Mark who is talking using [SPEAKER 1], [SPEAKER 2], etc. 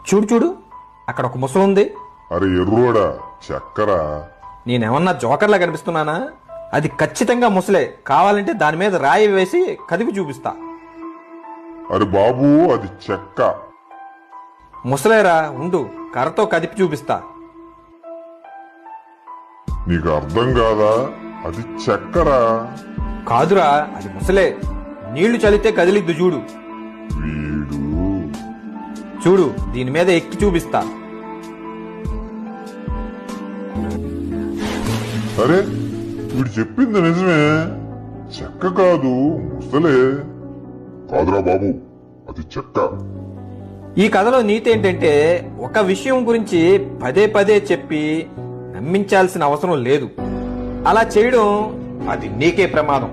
[SPEAKER 1] చూడు చూడు, అక్కడ ఒక ముసలి ఉంది.
[SPEAKER 2] అరే ఎర్రోడా, చక్కరా.
[SPEAKER 1] నేనేమన్నా జోకర్లా కనిపిస్తున్నానా? అది ఖచ్చితంగా ముసలే. కావాలంటే దాని మీద రాయి వేసి కదిపి చూపిస్తా.
[SPEAKER 2] అరే బాబు, అది చెక్క.
[SPEAKER 1] ముసలేరా, ఉండు, కర్రతో కదిపి చూపిస్తా.
[SPEAKER 2] నీకు అర్థం కాదా? అది చెక్కరా.
[SPEAKER 1] కాదురా, అది ముసలే. నీళ్లు చలితే కదిలిద్దు చూడు.
[SPEAKER 2] వీడు
[SPEAKER 1] చూడు, దీని మీద ఎక్కి చూపిస్తా.
[SPEAKER 2] అరే, వీడు చెప్పింది నిజమే. చెక్క కాదు, ముసలే. కాదురా బాబు, అది చెక్క.
[SPEAKER 1] ఈ కథలో నీతి ఏంటంటే, ఒక విషయం గురించి పదే పదే చెప్పి నమ్మించాల్సిన అవసరం లేదు. అలా చేయడం అది నీకే ప్రమాదం.